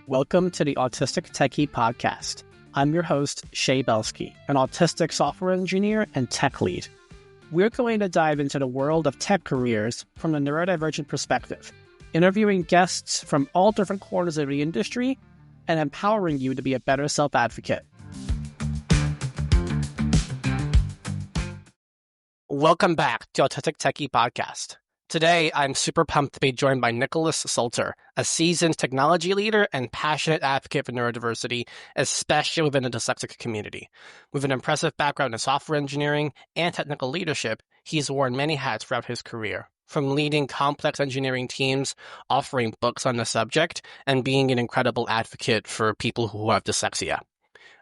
Welcome to the Autistic Techie Podcast. I'm your host, Shay Belsky, an autistic software engineer and tech lead. We're going to dive into the world of tech careers from a neurodivergent perspective, interviewing guests from all different corners of the industry and empowering you to be a better self-advocate. Welcome back to Autistic Techie Podcast. Today, I'm super pumped to be joined by Nicholas Solter, a seasoned technology leader and passionate advocate for neurodiversity, especially within the dyslexic community. With an impressive background in software engineering and technical leadership, he's worn many hats throughout his career, from leading complex engineering teams, offering books on the subject, and being an incredible advocate for people who have dyslexia.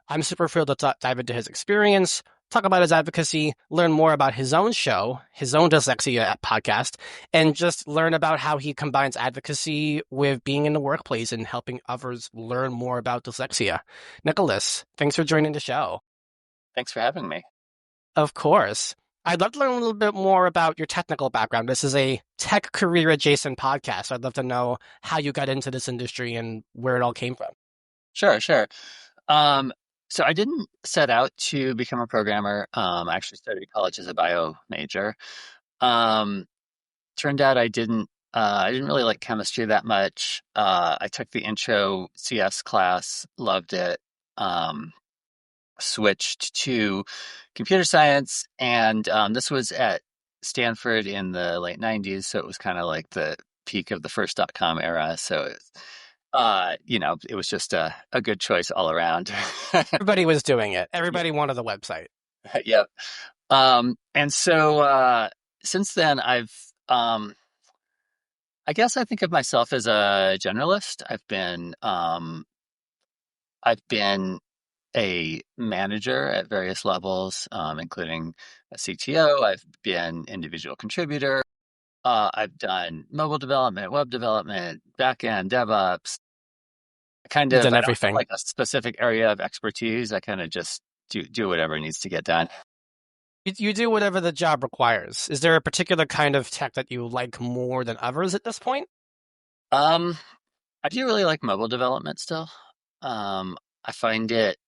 I'm super thrilled to dive into his experience, talk about his advocacy, learn more about his own show, his own dyslexia podcast, and just learn about how he combines advocacy with being in the workplace and helping others learn more about dyslexia. Nicholas, thanks for joining the show. Thanks for having me. Of course. I'd love to learn a little bit more about your technical background. This is a tech career adjacent podcast. I'd love to know how you got into this industry and where it all came from. Sure. So I didn't set out to become a programmer. I actually started college as a bio major. Turned out I didn't really like chemistry that much. I took the intro CS class, loved it. Switched to computer science, and this was at Stanford in the late 90s, so it was kind of like the peak of the first .com era. So it was just a good choice all around. Everybody was doing it. Everybody wanted the website. Yep. And so since then, I guess I think of myself as a generalist. I've been a manager at various levels, including a CTO. I've been individual contributor. I've done mobile development, web development, backend, DevOps. I don't everything. have like a specific area of expertise. I kind of just do whatever needs to get done. You do whatever the job requires. Is there a particular kind of tech that you like more than others at this point? I do really like mobile development still. I find it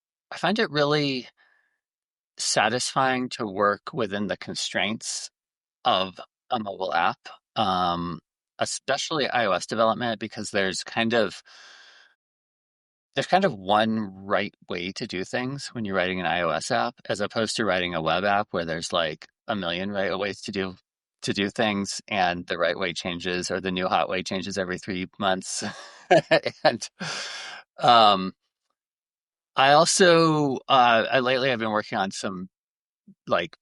really satisfying to work within the constraints of a mobile app, especially iOS development, because there's kind of one right way to do things when you're writing an iOS app, as opposed to writing a web app where there's like a million right ways to do things, and the right way changes, or the new hot way changes every 3 months. And I also lately I've been working on some like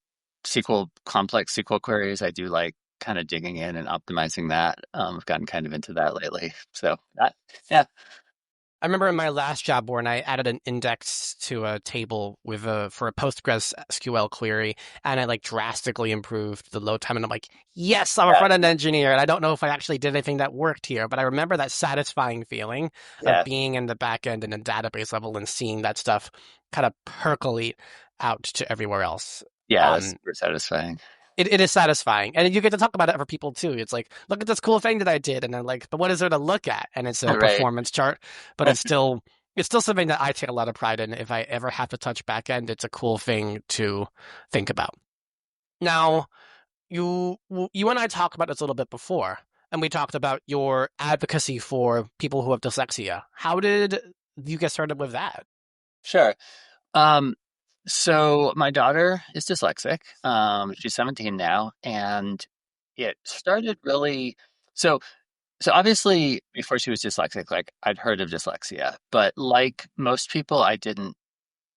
complex SQL queries. I do like kind of digging in and optimizing that. I've gotten kind of into that lately. So yeah. I remember in my last job when I added an index to a table for a Postgres SQL query, and I drastically improved the load time. And I'm like, yes, I'm a front-end engineer, and I don't know if I actually did anything that worked here, but I remember that satisfying feeling of being in the back end and the database level and seeing that stuff kind of percolate out to everywhere else. Yeah, that's super satisfying. It is satisfying. And you get to talk about it for people too. It's like, look at this cool thing that I did. And they're like, but what is there to look at? And it's a performance chart. But it's still something that I take a lot of pride in. If I ever have to touch back end, it's a cool thing to think about. Now, you and I talked about this a little bit before, and we talked about your advocacy for people who have dyslexia. How did you get started with that? Sure. So my daughter is dyslexic. She's 17 now, and it started really so obviously before she was dyslexic, like I'd heard of dyslexia, but like most people, I didn't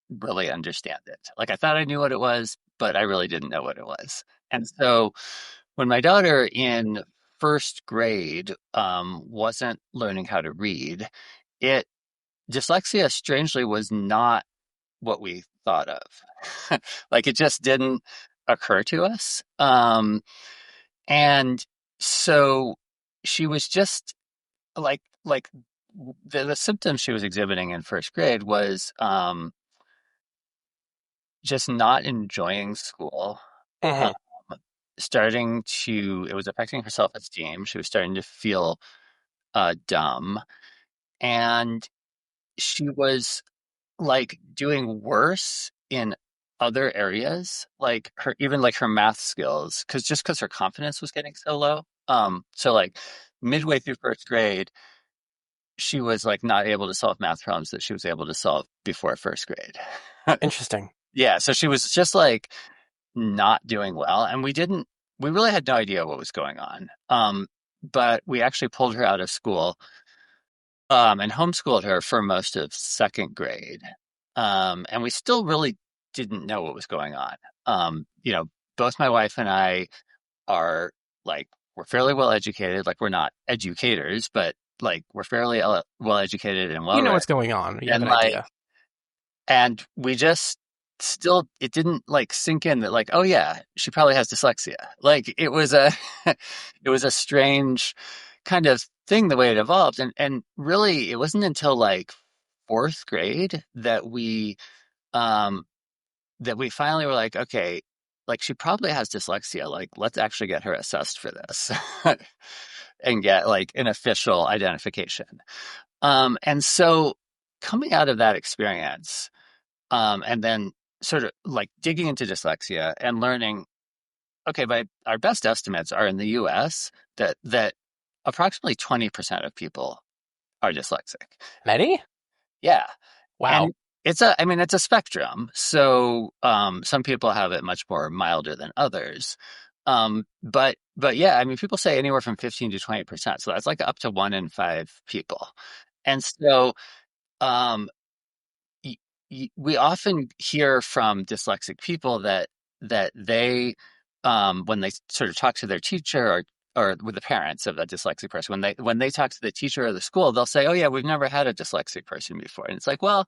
really understand it. Like I thought I knew what it was, but I really didn't know what it was. And so when my daughter in first grade wasn't learning how to read, dyslexia strangely was not what we thought of. Like it just didn't occur to us. And so she was just like the symptoms she was exhibiting in first grade was just not enjoying school. Uh-huh. It was affecting her self-esteem. She was starting to feel dumb. And she was like doing worse in other areas, like her even like her math skills, because her confidence was getting so low. So like midway through first grade, she was like not able to solve math problems that she was able to solve before first grade. Interesting. Yeah, so she was just like not doing well, and we really had no idea what was going on. But we actually pulled her out of school, and homeschooled her for most of second grade. And we still really didn't know what was going on. You know, both my wife and I are like, we're fairly well educated. Like, we're not educators, but like, we're fairly well educated and well You know read. what's going on. You have And an like, idea. and we just still, it didn't like sink in that, like, oh yeah, she probably has dyslexia. Like, it was a, it was a strange kind of thing the way it evolved. And really, it wasn't until like fourth grade um, that we finally were like, okay, like she probably has dyslexia. Like, let's actually get her assessed for this and get like an official identification. And so coming out of that experience, and then sort of like digging into dyslexia and learning, okay, by our best estimates are in the US that approximately 20% of people are dyslexic. Many? Yeah. Wow. And I mean, it's a spectrum. So, some people have it much more milder than others. But yeah, I mean, people say anywhere from 15 to 20%. So that's like up to 1 in 5 people. And so, um, y we often hear from dyslexic people that they, when they sort of talk to their teacher or with the parents of a dyslexic person, when they talk to the teacher or the school, they'll say, "Oh yeah, we've never had a dyslexic person before." And it's like, well,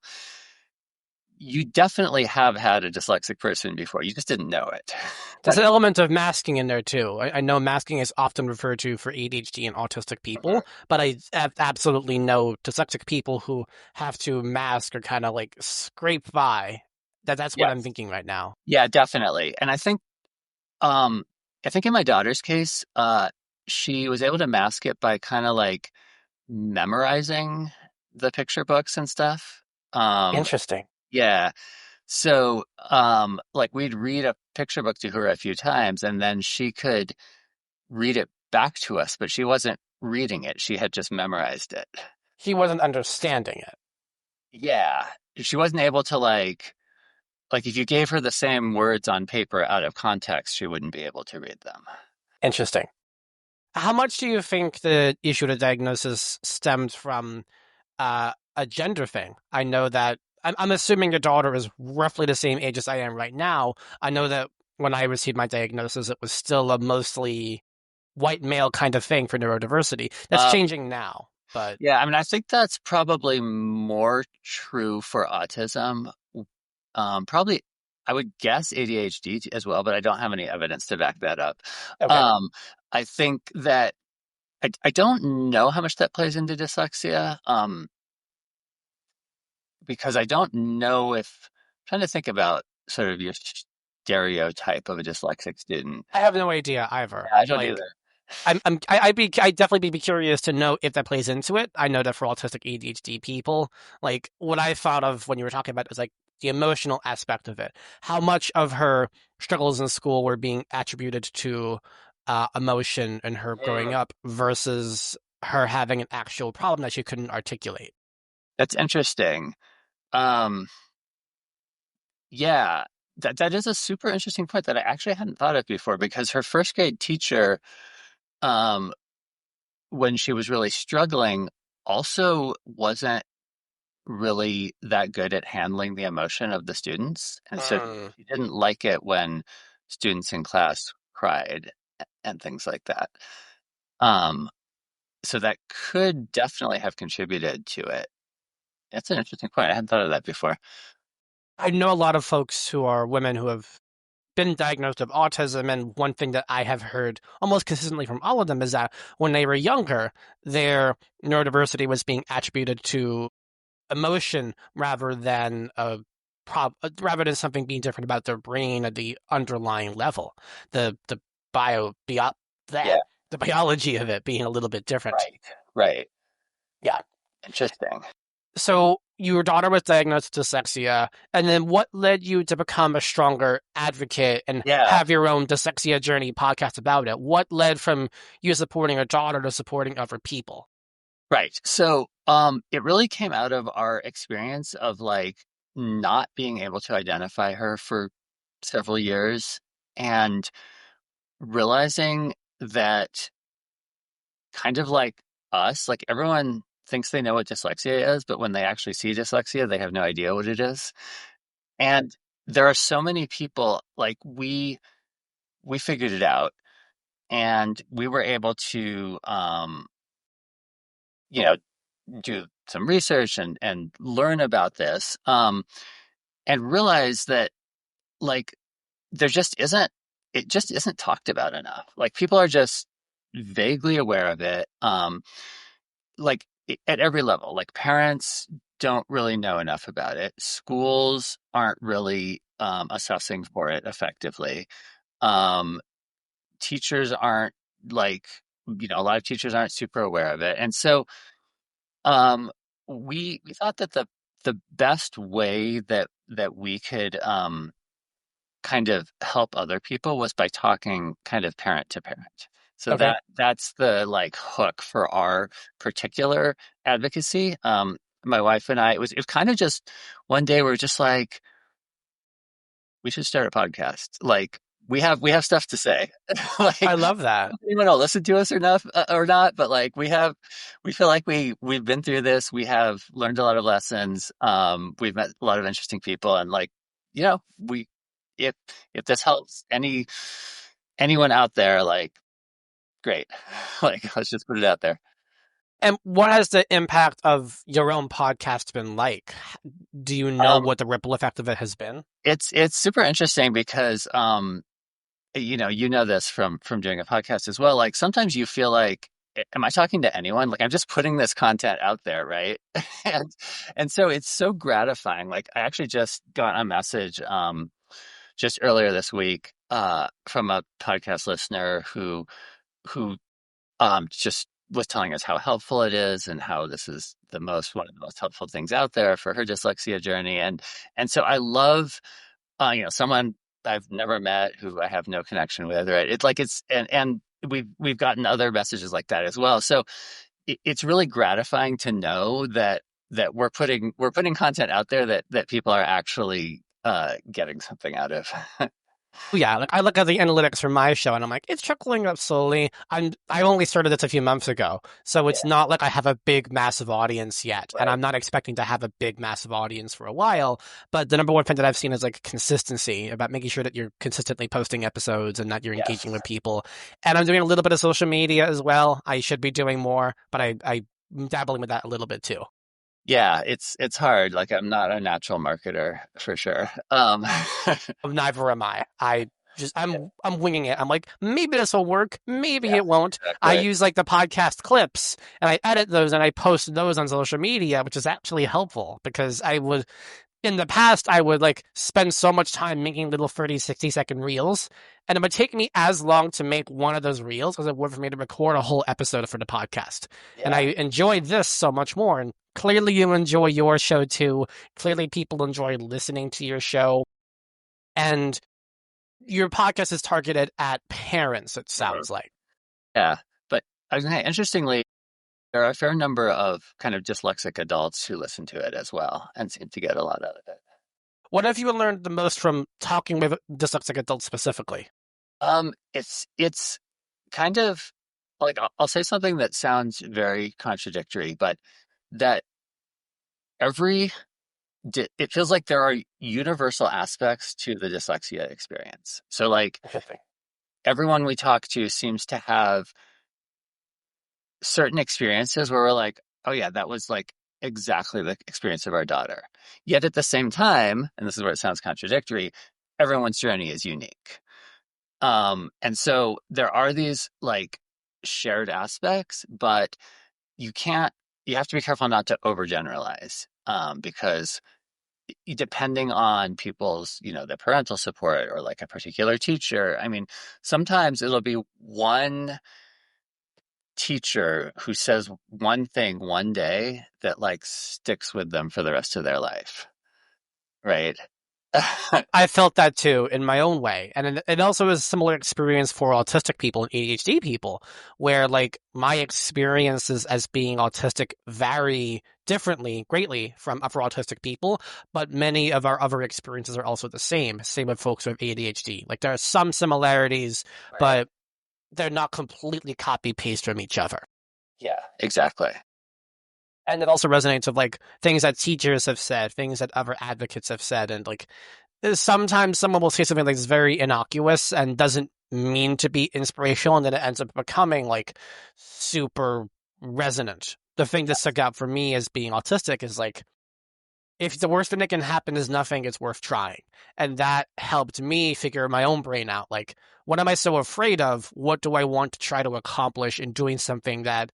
you definitely have had a dyslexic person before. You just didn't know it. There's an element of masking in there too. I know masking is often referred to for ADHD and autistic people, but I absolutely know dyslexic people who have to mask or kind of like scrape by. That's what I'm Yes. thinking right now. Yeah, definitely. And um, I think in my daughter's case, she was able to mask it by kind of like memorizing the picture books and stuff. Um, Interesting. yeah. So, like we'd read a picture book to her a few times and then she could read it back to us, but she wasn't reading it. She had just memorized it. He wasn't understanding it. Yeah. She wasn't able to like if you gave her the same words on paper out of context, she wouldn't be able to read them. Interesting. How much do you think the issue of the diagnosis stemmed from a gender thing? I know that I'm assuming your daughter is roughly the same age as I am right now. I know that when I received my diagnosis, it was still a mostly white male kind of thing for neurodiversity. That's Uh, changing now, but yeah, I mean, I think that's probably more true for autism. Probably, I would guess ADHD as well, but I don't have any evidence to back that up. okay. Um, I think that I don't know how much that plays into dyslexia, because I don't know if I'm trying to think about sort of your stereotype of a dyslexic student. I have no idea either. Yeah, I don't Like either. I'd definitely be curious to know if that plays into it. I know that for autistic ADHD people, like what I thought of when you were talking about it was like the emotional aspect of it. How much of her struggles in school were being attributed to emotion and her growing Mm. up versus her having an actual problem that she couldn't articulate. That's interesting. Um, yeah, that is a super interesting point that I actually hadn't thought of before because her first grade teacher, um, when she was really struggling, also wasn't really that good at handling the emotion of the students. And so Mm. she didn't like it when students in class cried and things like that. Um, so that could definitely have contributed to it. That's an interesting point. I hadn't thought of that before. I know a lot of folks who are women who have been diagnosed with autism, and one thing that I have heard almost consistently from all of them is that when they were younger, their neurodiversity was being attributed to emotion rather than something being different about their brain at the underlying level. The bio, bio Yeah, that the biology of it being a little bit different. right. Right. Yeah. Interesting. So your daughter was diagnosed with dyslexia, and then what led you to become a stronger advocate and Yeah, have your own Dyslexia Journey podcast about it? What led from you supporting your daughter to supporting other people? right. So, it really came out of our experience of like not being able to identify her for several years and realizing that kind of like us, like everyone thinks they know what dyslexia is, but when they actually see dyslexia, they have no idea what it is. And there are so many people like we figured it out and we were able to you know do some research and learn about this and realize that like there just isn't it just isn't talked about enough. Like people are just vaguely aware of it. Like at every level, like parents don't really know enough about it. Schools aren't really assessing for it effectively. Um, Teachers aren't like, a lot of teachers aren't super aware of it. And so um, we thought that the best way that we could kind of help other people was by talking kind of parent to parent. So Okay. that's the like hook for our particular advocacy. My wife and I, it was kind of just one day we were just like, we should start a podcast. Like we have stuff to say. I Like love that. anyone will listen to us or not, but like we feel like we've been through this. We have learned a lot of lessons. We've met a lot of interesting people, and like we if if this helps anyone out there, like great. Like let's just put it out there. And what has the impact of your own podcast been like? Do you know Um, what the ripple effect of it has been? it's super interesting because you know this from doing a podcast as well. Like sometimes you feel like, am I talking to anyone? Like I'm just putting this content out there, right? And and so it's so gratifying. Like I actually just got a message just earlier this week from a podcast listener who just was telling us how helpful it is and how this is the most one of the most helpful things out there for her dyslexia journey. And so I love someone I've never met who I have no connection with, right? It's like and we've gotten other messages like that as well. So it's really gratifying to know that we're putting content out there that people are actually getting something out of. Yeah, like I look at the analytics for my show and I'm like, it's trickling up slowly. I only started this a few months ago, so it's Yeah, not like I have a big massive audience yet, and right. I'm not expecting to have a big massive audience for a while. But the number one thing that I've seen is like consistency about making sure that you're consistently posting episodes and that you're engaging with Yes. people. And I'm doing a little bit of social media as well. I should be doing more, but I'm dabbling with that a little bit too. Yeah, it's hard. Like I'm not a natural marketer for sure. Neither am I. I'm winging it. I'm like, maybe this will work, maybe Yeah, it won't. I exactly. use like the podcast clips and I edit those and I post those on social media, which is actually helpful because I would in the past I would like spend so much time making little 30, 60-second reels, and it would take me as long to make one of those reels as it would for me to record a whole episode for the podcast. And I Yeah. enjoyed this so much more. And clearly you enjoy your show too. Clearly people enjoy listening to your show. And your podcast is targeted at parents, it Mhm. sounds like. Yeah. But I was gonna say, interestingly, there are a fair number of kind of dyslexic adults who listen to it as well and seem to get a lot out of it. What have you learned the most from talking with dyslexic adults specifically? It's kind of like I'll say something that sounds very contradictory, but that every it feels like there are universal aspects to the dyslexia experience. So like Interesting. everyone we talk to seems to have certain experiences where we're like, oh yeah, that was like exactly the experience of our daughter. Yet at the same time, and this is where it sounds contradictory, everyone's journey is unique. And so there are these like shared aspects, but you have to be careful not to overgeneralize, because depending on people's, the parental support or like a particular teacher, I mean, sometimes it'll be one teacher who says one thing one day that like sticks with them for the rest of their life, right? I felt that too in my own way. And it also is a similar experience for autistic people and ADHD people, where like my experiences as being autistic vary differently, greatly from for autistic people, but many of our other experiences are also the same. Same with folks with ADHD. Like there are some similarities, Right. but they're not completely copy paste from each other. Yeah, exactly. And it also resonates with like things that teachers have said, things that other advocates have said, and like sometimes someone will say something that's very innocuous and doesn't mean to be inspirational, and then it ends up becoming like super resonant. The thing that stuck out for me as being autistic is like, if the worst thing that can happen is nothing, it's worth trying. And that helped me figure my own brain out. Like, what am I so afraid of? What do I want to try to accomplish in doing something that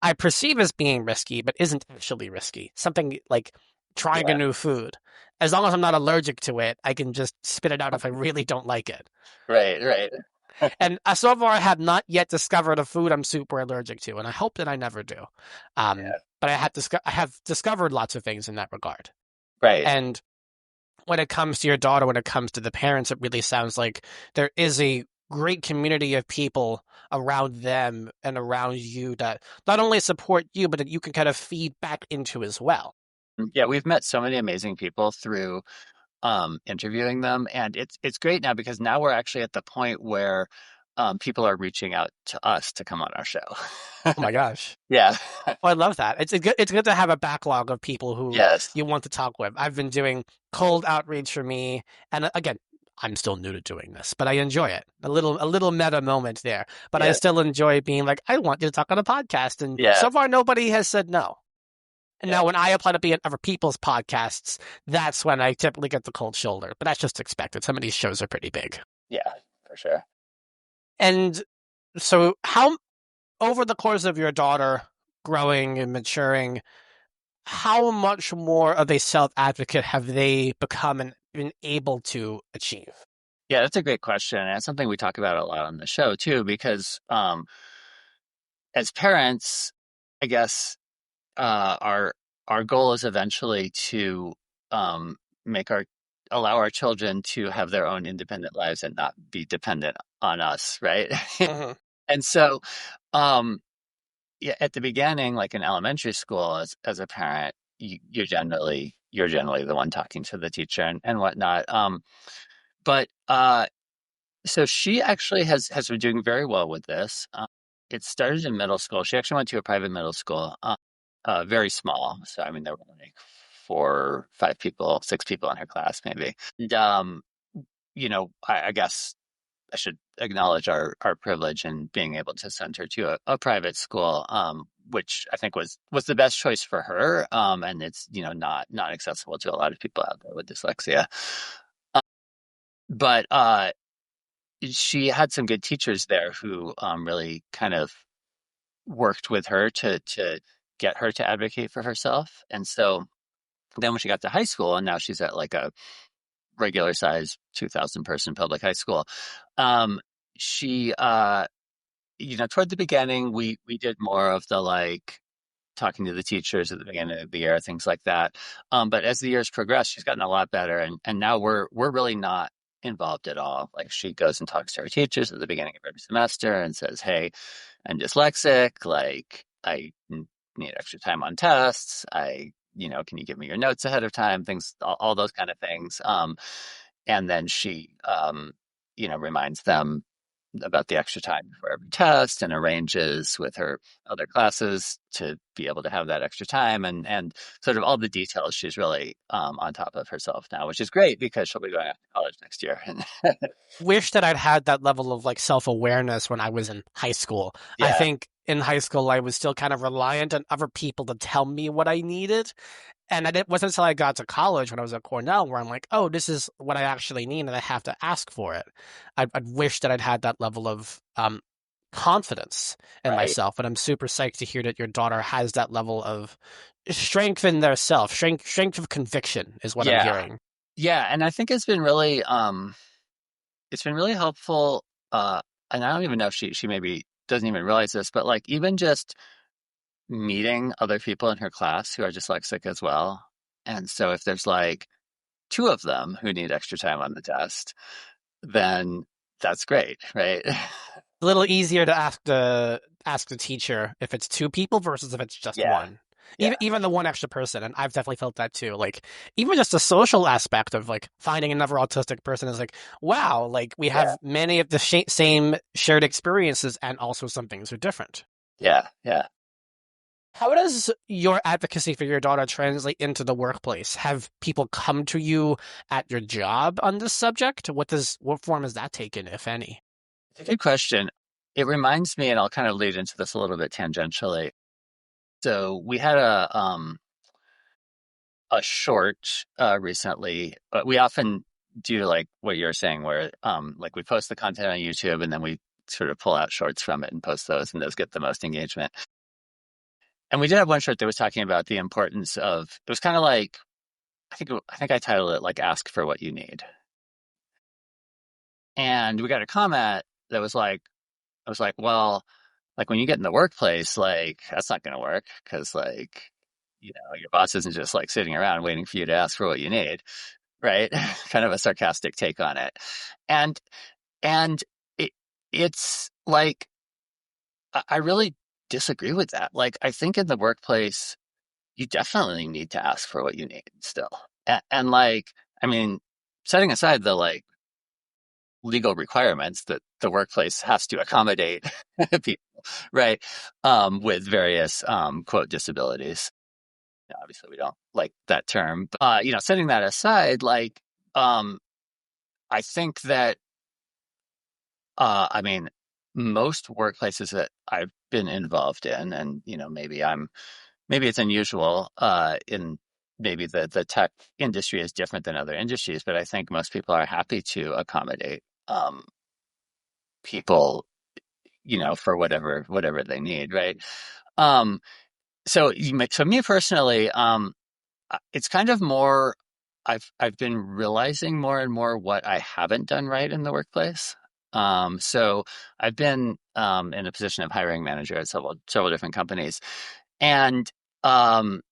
I perceive as being risky, but isn't actually risky? Something like trying a Yeah. new food. As long as I'm not allergic to it, I can just spit it out if I really don't like it. Right, right. And so far, I have not yet discovered a food I'm super allergic to, and I hope that I never do. Yeah. But I have discovered lots of things in that regard. Right. And when it comes to your daughter, when it comes to the parents, it really sounds like there is a great community of people around them and around you that not only support you, but that you can kind of feed back into as well. Yeah, we've met so many amazing people through interviewing them, and it's great now because now we're actually at the point where people are reaching out to us to come on our show. Oh my gosh. Yeah. Oh, I love that. It's good to have a backlog of people who Yes. you want to talk with. I've been doing cold outreach for me, and again, I'm still new to doing this, but I enjoy it. A little meta moment there, but I Yeah. still enjoy being like, I want you to talk on a podcast, and Yeah. so far nobody has said no. And Yeah. now when I apply to be on other people's podcasts, that's when I typically get the cold shoulder. But that's just expected. Some of these shows are pretty big. Yeah, for sure. And so how over the course of your daughter growing and maturing, how much more of a self advocate have they become and been able to achieve? Yeah, that's a great question. And it's something we talk about a lot on the show too, because as parents, I guess our goal is eventually to um, make our allow our children to have their own independent lives and not be dependent on us, right? Hmm. And so, um, yeah, at the beginning, like in elementary school, as a parent, you're generally the one talking to the teacher and whatnot. But so she actually has been doing very well with this. It started in middle school. She actually went to a private middle school, very small. So I mean, there were like 4, 5 people, 6 people in her class, maybe. And I guess I should acknowledge our privilege in being able to send her to a private school, which I think was the best choice for her. And it's not accessible to a lot of people out there with dyslexia. But she had some good teachers there who really kind of worked with her to get her to advocate for herself. And so then when she got to high school, and now she's at like a regular size 2,000 person public high school, she toward the beginning we did more of the like talking to the teachers at the beginning of the year, things like that. But as the years progressed, she's gotten a lot better, and now we're really not involved at all. Like she goes and talks to her teachers at the beginning of every semester and says, "Hey, I'm dyslexic. Like need extra time on tests. Can you give me your notes ahead of time? Things, all those kind of things." And then she, reminds them about the extra time for every test and arranges with her other classes to be able to have that extra time and sort of all the details. She's really on top of herself now, which is great because she'll be going off to college next year. And Wish that I'd had that level of like self awareness when I was in high school. I yeah, think in high school, I was still kind of reliant on other people to tell me what I needed. And it wasn't until I got to college when I was at Cornell where I'm like, oh, this is what I actually need and I have to ask for it. I'd wish that I'd had that level of confidence in right. myself. But I'm super psyched to hear that your daughter has that level of strength in their self, strength of conviction is what I'm Yeah. hearing. Yeah. And I think it's been really helpful. Uh, and I don't even know if she maybe doesn't even realize this, but like even just meeting other people in her class who are dyslexic as well. And so if there's like two of them who need extra time on the test, then that's great, right? A little easier to ask the teacher if it's two people versus if it's just Yeah, one. yeah, Even the one extra person, and I've definitely felt that too. Like even just the social aspect of like finding another autistic person is like, wow, like we yeah, have many of the same shared experiences, and also some things are different. yeah, yeah. How does your advocacy for your daughter translate into the workplace? Have people come to you at your job on this subject? What form has that taken, if any? It's a good question. It reminds me, and I'll kind of lead into this a little bit tangentially. So we had a short recently, but we often do like what you're saying, where like we post the content on YouTube and then we sort of pull out shorts from it and post those, and those get the most engagement. And we did have one short that was talking about the importance of, it was kind of like, I think I titled it like "Ask for What You Need," and we got a comment that was like, I was like, well, like when you get in the workplace, like that's not going to work because like your boss isn't just like sitting around waiting for you to ask for what you need, right? Kind of a sarcastic take on it. And and it it's like I really disagree with that. Like I think in the workplace, you definitely need to ask for what you need still. And like, I mean, setting aside the like legal requirements that the workplace has to accommodate people, right? With various quote disabilities. Obviously, we don't like that term. But, setting that aside, like, um, I think that, I mean, most workplaces that I've been involved in, and maybe it's unusual, in maybe the tech industry is different than other industries, but I think most people are happy to accommodate people, for whatever they need, right? Um, so me personally, it's kind of more. I've been realizing more and more what I haven't done right in the workplace. So I've been in a position of hiring manager at several different companies, and um,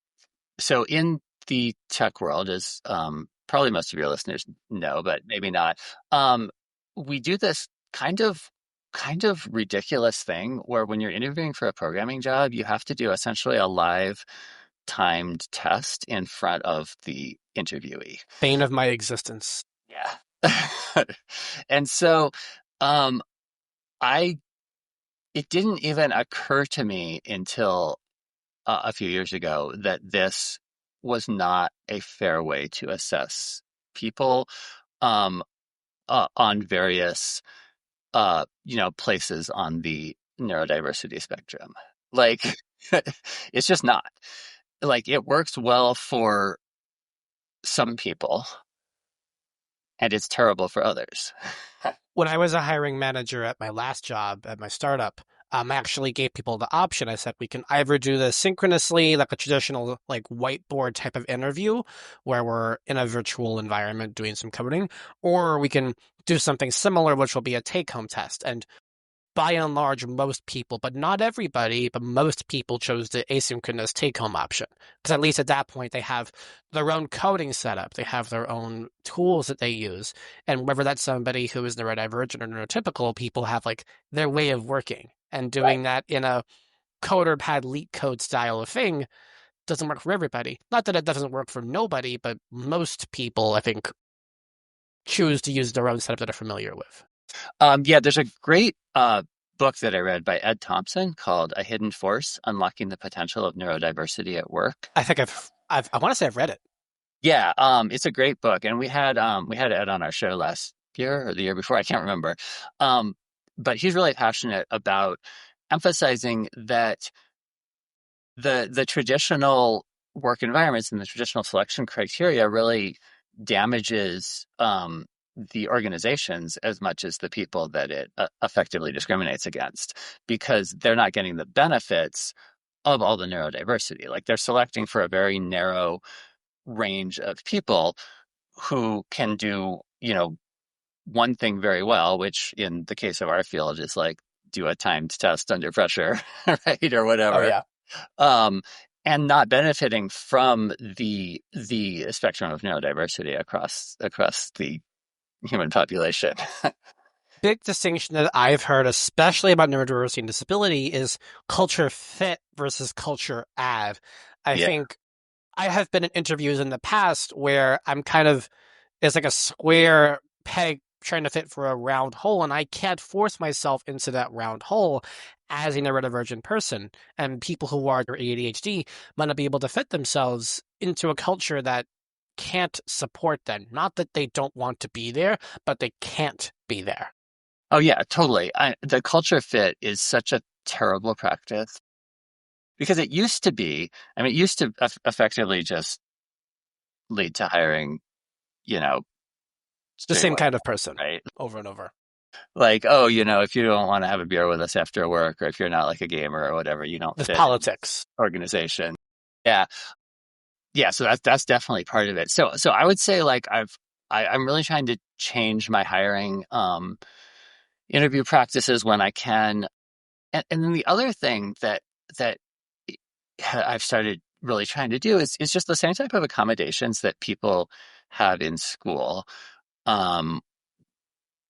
so in the tech world, as probably most of your listeners know, but maybe not, we do this kind of ridiculous thing where when you're interviewing for a programming job, you have to do essentially a live timed test in front of the interviewee. Bane of my existence. Yeah. And so um I it didn't even occur to me until a few years ago that this was not a fair way to assess people um on various places on the neurodiversity spectrum. Like it's just not. Like it works well for some people and it's terrible for others. When I was a hiring manager at my last job at my startup, I actually gave people the option. I said we can either do this synchronously, like a traditional like whiteboard type of interview, where we're in a virtual environment doing some coding, or we can do something similar, which will be a take-home test. And by and large, most people, but not everybody, but most people chose the asynchronous take home option. Because at least at that point, they have their own coding setup, they have their own tools that they use. And whether that's somebody who is neurodivergent or neurotypical, people have like their way of working. And Right. doing that in a coder pad leak code style of thing doesn't work for everybody. Not that it doesn't work for nobody, but most people, I think, choose to use their own setup that they're familiar with. Yeah, there's a great book that I read by Ed Thompson called A Hidden Force: Unlocking the Potential of Neurodiversity at Work. I think I want to say I've read it. Yeah, it's a great book, and we had Ed on our show last year or the year before, I can't remember. Um, but he's really passionate about emphasizing that the traditional work environments and the traditional selection criteria really damages the organizations as much as the people that it effectively discriminates against because they're not getting the benefits of all the neurodiversity. Like they're selecting for a very narrow range of people who can do, one thing very well, which in the case of our field is like do a timed test under pressure, right, or Oh whatever, yeah. um, and not benefiting from the spectrum of neurodiversity across the human population. Big distinction that I've heard, especially about neurodiversity and disability, is culture fit versus culture add. I Yeah. think I have been in interviews in the past where I'm kind of, it's like a square peg trying to fit for a round hole, and I can't force myself into that round hole as a neurodivergent person. And people who are ADHD might not be able to fit themselves into a culture that can't support them. Not that they don't want to be there, but they can't be there. Oh yeah, totally. The culture fit is such a terrible practice because it used to be, I mean, it used to effectively just lead to hiring, you know, The straight same white kind of guys, person right? over and over. Like, oh, if you don't want to have a beer with us after work, or if you're not like a gamer or whatever, you don't With fit in this politics. organization. Yeah. Yeah. So that's definitely part of it. So I would say like I'm really trying to change my hiring, interview practices when I can. And then the other thing that I've started really trying to do is just the same type of accommodations that people have in school, um,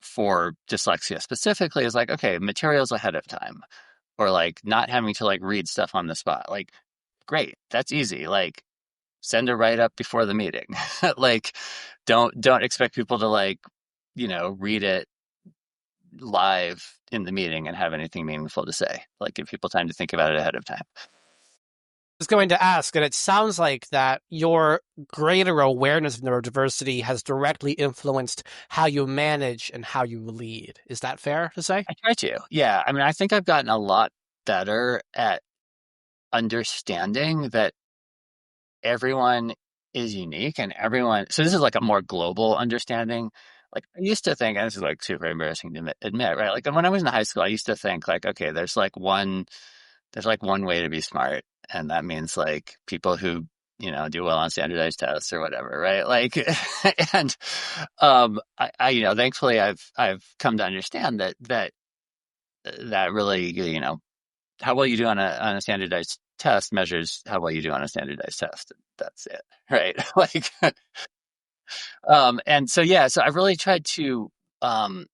for dyslexia specifically, is like, okay, materials ahead of time, or like not having to like read stuff on the spot. Like, great, that's easy. Like, send a write up before the meeting. Like, don't expect people to like, read it live in the meeting and have anything meaningful to say. Like, give people time to think about it ahead of time. Was going to ask, and it sounds like that your greater awareness of neurodiversity has directly influenced how you manage and how you lead. Is that fair to say? I try to. Yeah. I mean, I think I've gotten a lot better at understanding that everyone is unique and everyone. So this is like a more global understanding. Like I used to think, and this is like super embarrassing to admit, right? Like when I was in high school, I used to think like, okay, there's like one way to be smart, and that means like people who do well on standardized tests or whatever, right? Like, and thankfully, I've come to understand that really, how well you do on a standardized test measures how well you do on a standardized test. That's it, right? Like, and so yeah, so I've really tried to um,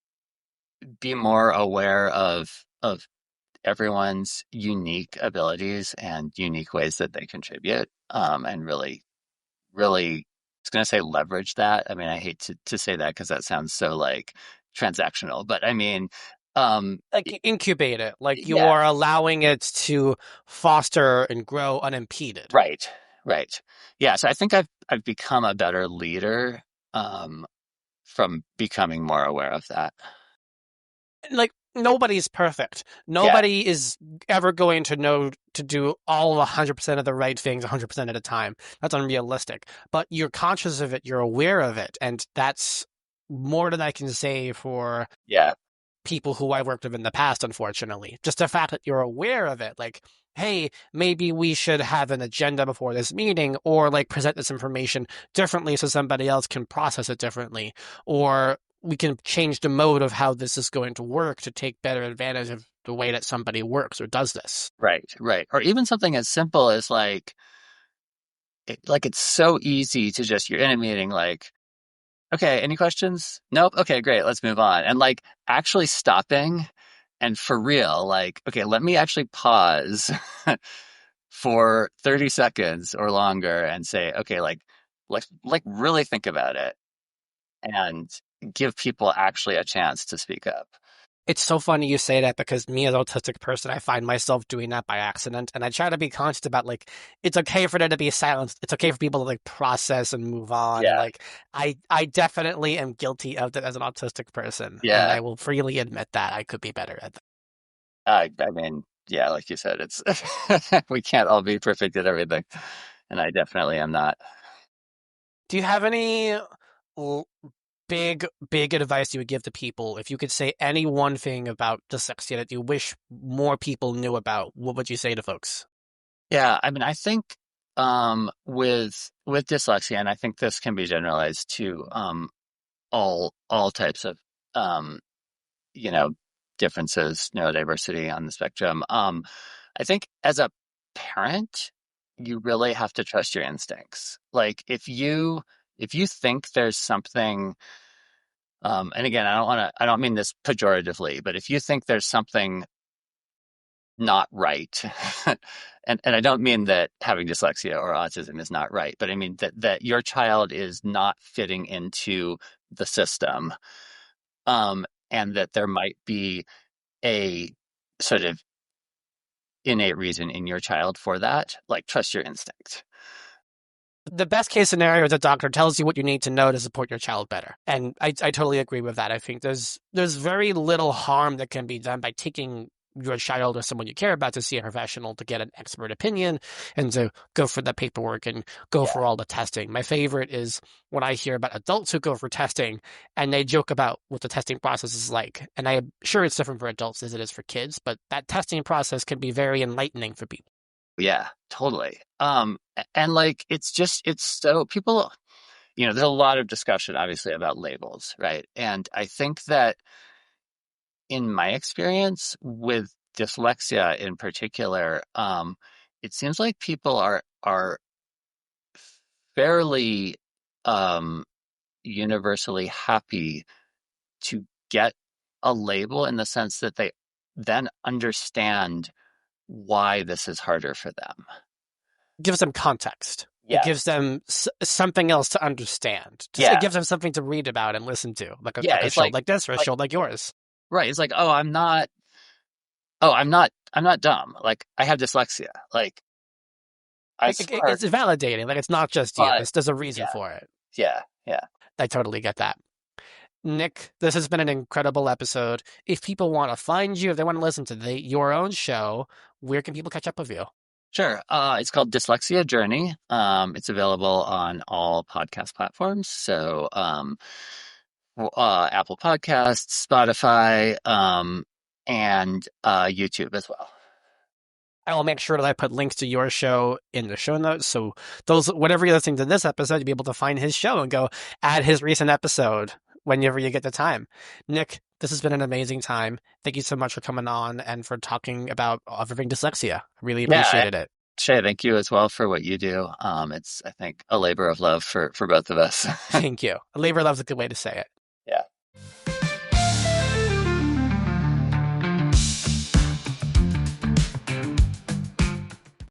be more aware of everyone's unique abilities and unique ways that they contribute, and really, really, I was going to say leverage that. I mean, I hate to say that because that sounds so like transactional, but I mean, Like incubate it, like you yeah, are allowing it to foster and grow unimpeded. right, right. Yeah, so I think I've become a better leader, um, from becoming more aware of that. Like nobody's perfect. Yeah, Nobody is ever going to know to do all 100% of the right things 100% at a time. That's unrealistic. But you're conscious of it, you're aware of it, and that's more than I can say for yeah, people who I've worked with in the past, unfortunately. Just the fact that you're aware of it, like, hey, maybe we should have an agenda before this meeting, or like present this information differently so somebody else can process it differently, or we can change the mode of how this is going to work to take better advantage of the way that somebody works or does this. right, right. Or even something as simple as like, it's so easy to just, you're in a meeting, like, okay, any questions? Nope. Okay, great. Let's move on. And like actually stopping and for real, like, okay, let me actually pause for 30 seconds or longer and say, okay, like really think about it and give people actually a chance to speak up. It's so funny you say that because me as an autistic person, I find myself doing that by accident. And I try to be conscious about like it's okay for there to be silence. It's okay for people to like process and move on. And Yeah. like I definitely am guilty of that as an autistic person. And Yeah. I will freely admit that I could be better at that. I mean, yeah, like you said, it's we can't all be perfect at everything. And I definitely am not. Do you have any l- big advice you would give to people? If you could say any one thing about dyslexia that you wish more people knew about, what would you say to folks? Yeah, I mean, I think with dyslexia, and I think this can be generalized to all types of um, you know, differences, neurodiversity on the spectrum. I think as a parent, you really have to trust your instincts. Like if you think there's something, and again, I don't mean this pejoratively, but if you think there's something not right, and I don't mean that having dyslexia or autism is not right, but I mean that your child is not fitting into the system, and that there might be a sort of innate reason in your child for that, like trust your instinct. The best case scenario is a doctor tells you what you need to know to support your child better. And I totally agree with that. I think there's very little harm that can be done by taking your child or someone you care about to see a professional to get an expert opinion and to go for the paperwork and go Yeah. for all the testing. My favorite is when I hear about adults who go for testing and they joke about what the testing process is like. And I'm sure it's different for adults as it is for kids, but that testing process can be very enlightening for people. Yeah, totally. And like it's so people, there's a lot of discussion obviously about labels, right? And I think that in my experience with dyslexia in particular, it seems like people are fairly um universally happy to get a label in the sense that they then understand why this is harder for them. Gives them context. It gives Yes. them something else to understand. It Yeah. gives them something to read about and listen to, Yeah. like a It's show like, like this or a like, show like yours. right. It's like, I'm not dumb. Like, I have dyslexia. Like, I'm smart, It's validating. Like it's not just you. but There's a reason yeah, for it. yeah, yeah. I totally get that. Nick, this has been an incredible episode. If people want to find you, if they want to listen to your own show, where can people catch up with you? Sure. It's called Dyslexia Journey. It's available on all podcast platforms. So, Apple Podcasts, Spotify, and YouTube as well. I will make sure that I put links to your show in the show notes. So whatever you're listening to this episode, you'll be able to find his show and go add his recent episode whenever you get the time. Nick, this has been an amazing time. Thank you so much for coming on and for talking about everything dyslexia. Really Yeah, appreciated it. Shay, thank you as well for what you do. It's, I think, a labor of love for both of us. Thank you. Labor love's a good way to say it.